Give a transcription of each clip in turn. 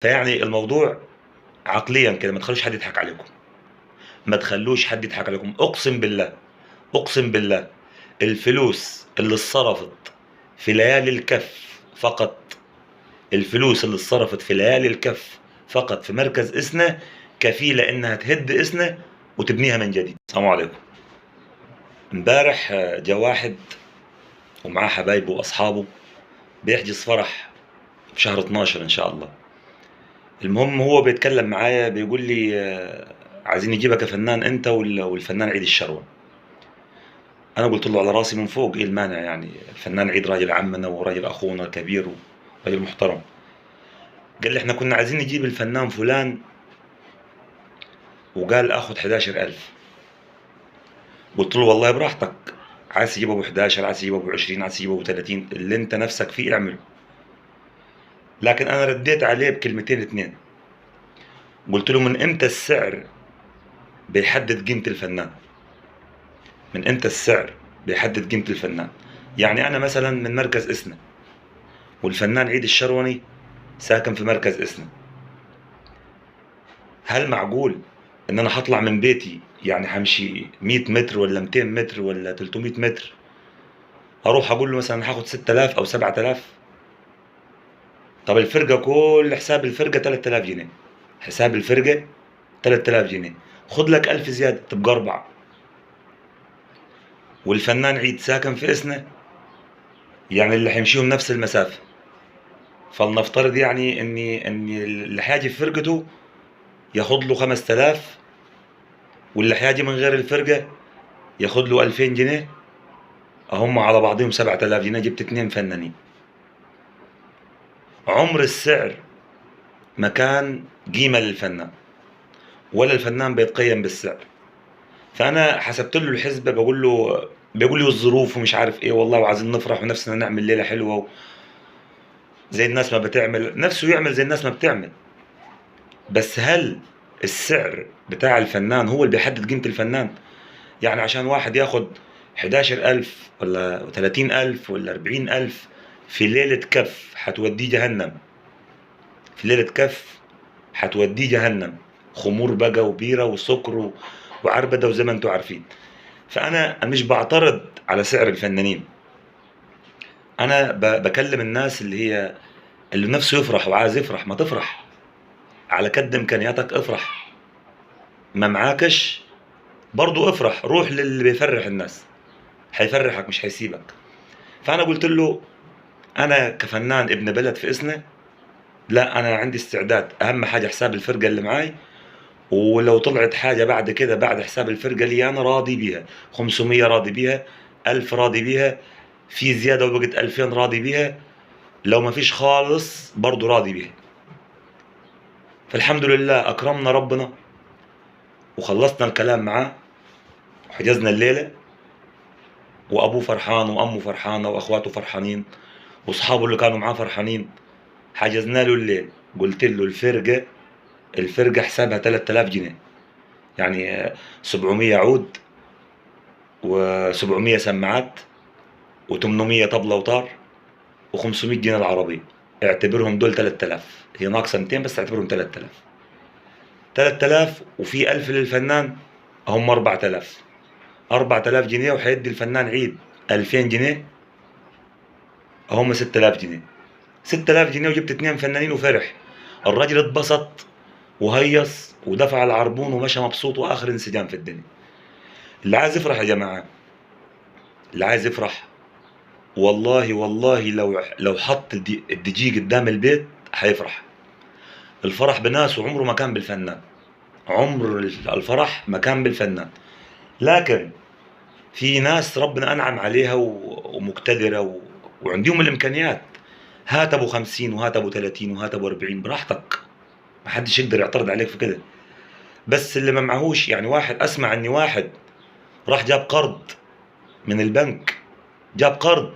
فيعني الموضوع عقليًا كده ما تخلّوش حد يضحك عليكم، ما تخلّوش حد يضحك عليكم، أقسم بالله، أقسم بالله الفلوس اللي اتصرفت في ليالي الكَف فقط، الفلوس اللي اتصرفت في ليالي الكَف فقط في مركز إسنا كفيلة إنها تهد إسنا وتبنيها من جديد. السلام عليكم. امبارح جه واحد ومعاه حبايبه وأصحابه بيحجز فرح في شهر 12 إن شاء الله. المهم هو بيتكلم معايا بيقول لي عايزين نجيبك يا فنان أنت والفنان عيد الشروان. أنا قلت له على راسي من فوق، إيه المانع يعني؟ الفنان عيد راجل عمنا وراجل أخونا كبير وراجل محترم. قال لي إحنا كنا عايزين نجيب الفنان فلان وقال آخد 11,000. قلت له والله براحتك، عايز تجيبه ب 11، عايز تجيبه ب 20، عايز تجيبه ب 30، اللي أنت نفسك فيه اعمله. لكن أنا رديت عليه بكلمتين اتنين، قلت له من إمتى السعر بيحدد قيمة الفنان؟ من إمتى السعر بيحدد قيمة الفنان؟ يعني أنا مثلا من مركز إسنا والفنان عيد الشروني ساكن في مركز إسنا، هل معقول إن أنا هطلع من بيتي يعني همشي 100 متر ولا 200 متر ولا 300 متر أروح أقول له مثلا هاخد 6000 أو 7000؟ طب الفرقة كل حساب الفرقة 3000 جنيه، حساب الفرقة 3000 جنيه، خد لك 1000 زيادة تبقى 4. والفنان عيد ساكن في إسنا، يعني اللي هيمشيهم نفس المسافة، فلنفترض يعني إني اللي هيجي في فرقته ياخد له 5000 واللي هيجي من غير الفرقة ياخد له 2000 جنيه، هم على بعضهم 7000 جنيه، جبت 2 فنانين. عمر السعر ما كان قيمة للفنان ولا الفنان بيتقيم بالسعر. فأنا حسبت له الحسبة، بيقول لي والظروف ومش عارف إيه، والله وعايزين نفرح ونفسنا نعمل ليلة حلوة زي الناس ما بتعمل، نفسه يعمل زي الناس ما بتعمل. بس هل السعر بتاع الفنان هو اللي بيحدد قيمة الفنان؟ يعني عشان واحد ياخد 11,000 ولا 30,000 ولا 40,000 في ليلة كف هتوديه جهنم، في ليلة كف هتوديه جهنم، خمور بقى وبيرة وسكر وعربدة وزي ما انتوا عارفين. فأنا مش بعترض على سعر الفنانين، أنا بكلم الناس اللي نفسه يفرح وعايز يفرح، ما تفرح على قد إمكانياتك، افرح، ما معاكش برضو افرح، روح للي بيفرح الناس، هيفرحك مش هيسيبك. فأنا قلت له أنا كفنان ابن بلد في إسنا، لا أنا عندي استعداد، أهم حاجة حساب الفرقة اللي معاي، ولو طلعت حاجة بعد كده بعد حساب الفرقة اللي أنا راضي بيها، 500 راضي بيها، 1000 راضي بيها، في زيادة وبقت 2000 راضي بيها، لو ما فيش خالص برضو راضي بيها. فالحمد لله أكرمنا ربنا وخلصنا الكلام معاه وحجزنا الليلة، وأبوه فرحان وأمه فرحانة وأخواته فرحانين وأصحابه اللي كانوا معاه فرحانين. حجزنا له الليل، قلت له الفرقة حسابها 3000 جنيه، يعني 700 عود و700 سماعات و800 طبلة وطار و500 جنيه العربية، اعتبرهم دول 3000، هي ناقصة 200 بس اعتبرهم 3000. 3000 وفي 1000 للفنان، هم 4000، 4000 جنيه، وحيدي الفنان عيد 2000 جنيه، هم 6000 جنيه. 6000 جنيه وجبت 2 فنانين وفرح. الراجل اتبسط وهيص ودفع العربون ومشى مبسوط واخر انسجام في الدنيا. اللي عايز يفرح يا جماعة، اللي عايز يفرح والله والله لو حط الدجيج قدام البيت هيفرح. الفرح بناس وعمره ما كان بالفنان، عمر الفرح ما كان بالفنان. لكن في ناس ربنا أنعم عليها ومقتدرة وعندهم الإمكانيات، هات أبو 50 وهات أبو 30 وهات أبو 40 براحتك، ما حدش يقدر يعترض عليك في كده. بس اللي ما معهوش، يعني واحد أسمع إن واحد راح جاب قرض من البنك، جاب قرض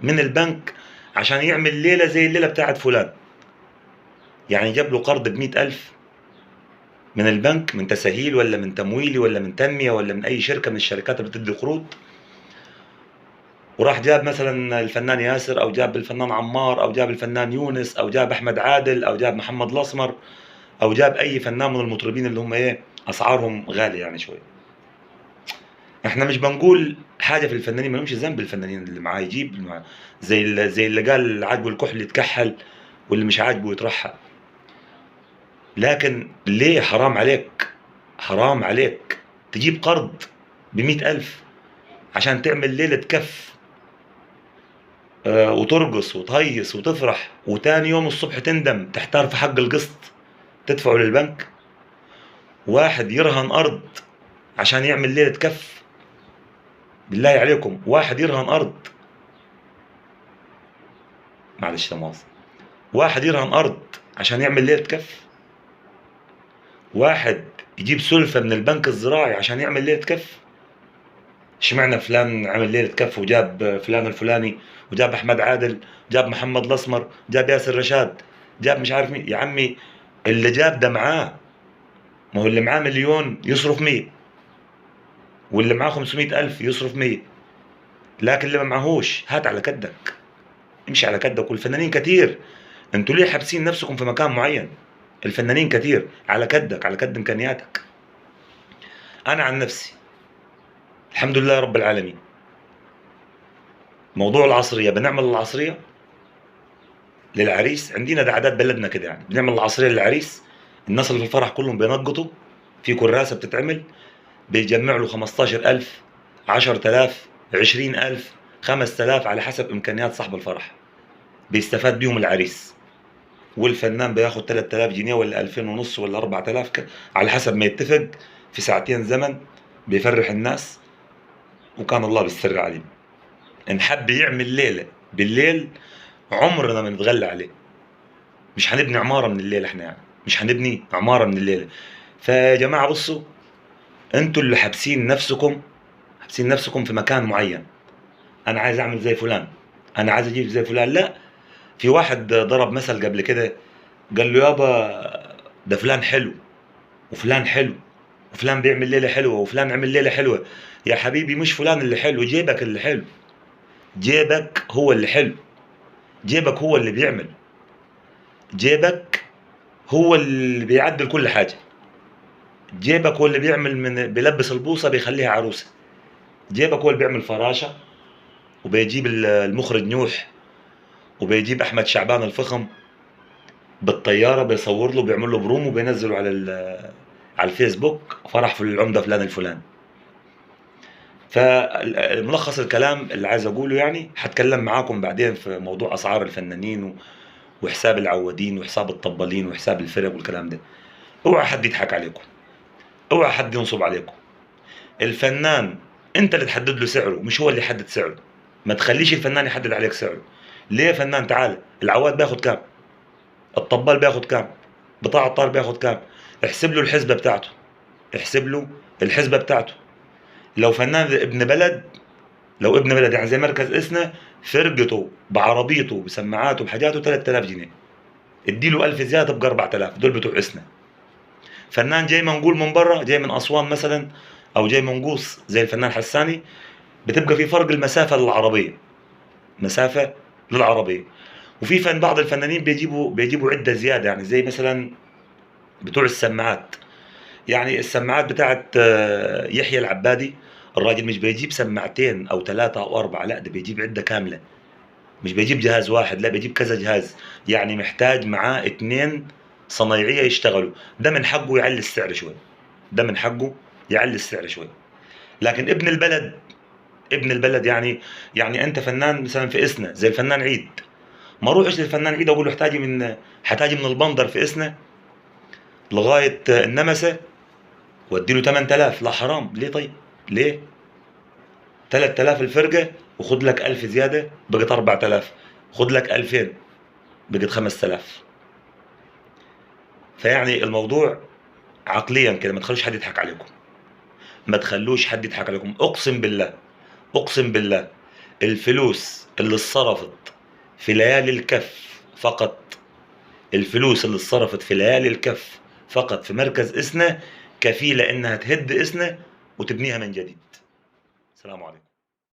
من البنك عشان يعمل ليلة زي الليلة بتاعت فلان، يعني جاب له قرض ب100,000 من البنك، من تسهيل ولا من تمويلي ولا من تنمية ولا من أي شركة من الشركات اللي بتدي قروض، وراح جاب مثلا الفنان ياسر، او جاب الفنان عمار، او جاب الفنان يونس، او جاب احمد عادل، او جاب محمد الاسمر، او جاب اي فنان من المطربين اللي هم ايه اسعارهم غاليه يعني شويه. احنا مش بنقول حاجه في الفنانين، ما لهمش ذنب الفنانين اللي معاه يجيب اللي معاه. زي اللي قال اللي عاجبه الكحل يتكحل، واللي مش عاجبه يترحل. لكن ليه؟ حرام عليك، حرام عليك تجيب قرض ب100,000 عشان تعمل ليلة كف، وترقص وتهيص وتفرح، وتاني يوم الصبح تندم تحتار في حق القسط تدفعه للبنك. واحد يرهن أرض عشان يعمل ليلة كف، بالله عليكم واحد يرهن أرض، معلش لا مؤاخذة، واحد يرهن أرض عشان يعمل ليلة كف، واحد يجيب سلفة من البنك الزراعي عشان يعمل ليلة كف. اشمعنى فلان عمل ليلة كف وجاب فلان الفلاني، وجاب أحمد عادل، جاب محمد الأسمر، جاب ياسر رشاد، جاب مش عارف مين؟ يا عمي اللي جاب ده معاه، ما هو اللي معاه مليون يصرف 100، واللي معاه 500,000 يصرف 100. لكن اللي ما معهوش هات على كدك، امشي على كدك. والفنانين كتير، انتوا ليه حابسين نفسكم في مكان معين؟ الفنانين كتير، على كدك، على كد امكانياتك. انا عن نفسي الحمد لله رب العالمين، موضوع العصريه بنعمل العصريه للعريس، عندنا ده عادات بلدنا كده يعني، بنعمل العصريه للعريس. الناس اللي في الفرح كلهم بينقطوا، في كراسه بتتعمل، بيجمع له 15,000، 10,000، 20,000، 5,000 على حسب امكانيات صاحب الفرح، بيستفاد بيهم العريس. والفنان بياخد 3,000 جنيه ولا 2,000 ونص ولا 4,000 على حسب ما يتفق في ساعتين زمن، بيفرح الناس. وكان الله بالسر عليم. ان حب يعمل ليله بالليل عمرنا ما نتغلى عليه. مش هنبني عماره من الليله احنا يعني، مش هنبني عماره من الليله. فيا جماعه بصوا، انتوا اللي حابسين نفسكم، حابسين نفسكم في مكان معين. انا عايز اعمل زي فلان، انا عايز اجيب زي فلان. لا، في واحد ضرب مثل قبل كده، قال له يابا ده فلان حلو، وفلان حلو، وفلان بيعمل ليله حلوه، وفلان عمل ليله حلوه. يا حبيبي مش فلان اللي حلو، جيبك اللي حلو، جيبك هو اللي حلو، جيبك هو اللي بيعمل، جيبك هو اللي بيعدل كل حاجه. جيبك هو اللي بيعمل، من بيلبس البوصه بيخليها عروسه. جيبك هو اللي بيعمل فراشه، وبيجيب المخرج نوح، وبيجيب احمد شعبان الفخم بالطياره، بيصور له، بيعمل له برومو، وبينزله على الفيسبوك، فرح في العمده فلان الفلاني. فملخص الكلام اللي عايز اقوله يعني، هتكلم معاكم بعدين في موضوع اسعار الفنانين وحساب العوادين وحساب الطبالين وحساب الفرق والكلام ده. اوعى حد يضحك عليكم، اوعى حد ينصب عليكم. الفنان انت اللي تحدد له سعره، مش هو اللي يحدد سعره. ما تخليش الفنان يحدد عليك سعره. ليه يا فنان؟ تعال، العواد بياخد كام؟ الطبال بياخد كام؟ بتاع الطار بياخد كام؟ احسب له الحسبه بتاعته، احسب له الحسبه بتاعته. لو فنان ابن بلد، لو ابن بلد يعني زي مركز اسنا، فرقته بعربيته بسماعاته بحاجاته 3,000 جنيه، اديله 1000 زياده تبقى 4,000، دول بتوع اسنا. فنان جاي منقول من بره، جاي من اسوان مثلا، او جاي منقوص زي الفنان حساني، بتبقى في فرق المسافه للعربيه، مسافه للعربيه. وفي بعض الفنانين بيجيبوا عده زياده، يعني زي مثلا بتوع السماعات. يعني السماعات بتاعت يحيى العبادي، الراجل مش بيجيب سماعتين او ثلاثه او اربعه، لا ده بيجيب عده كامله. مش بيجيب جهاز واحد، لا بيجيب كذا جهاز. يعني محتاج معاه 2 صنايعيه يشتغلوا. ده من حقه يعلي السعر شوي، ده من حقه يعلي السعر شوي. لكن ابن البلد، ابن البلد يعني انت فنان مثلا في اسنا زي الفنان عيد، ما اروحش للفنان عيد اقول له احتاجي من البندر في اسنا لغايه النمسا وادي له 8,000. لا حرام، ليه طيب؟ ليه؟ 3,000 الفرقه، وخد لك 1000 زياده بقت 4,000، خد لك 2000 بقت 5,000. فيعني الموضوع عقليا كده، ما تخلوش حد يضحك عليكم، ما تخلوش حد يضحك عليكم. اقسم بالله، اقسم بالله، الفلوس اللي اتصرفت في ليالي الكف فقط، الفلوس اللي اتصرفت في ليالي الكف فقط في مركز اسنا كفيلة انها تهد اسنا وتبنيها من جديد. السلام عليكم.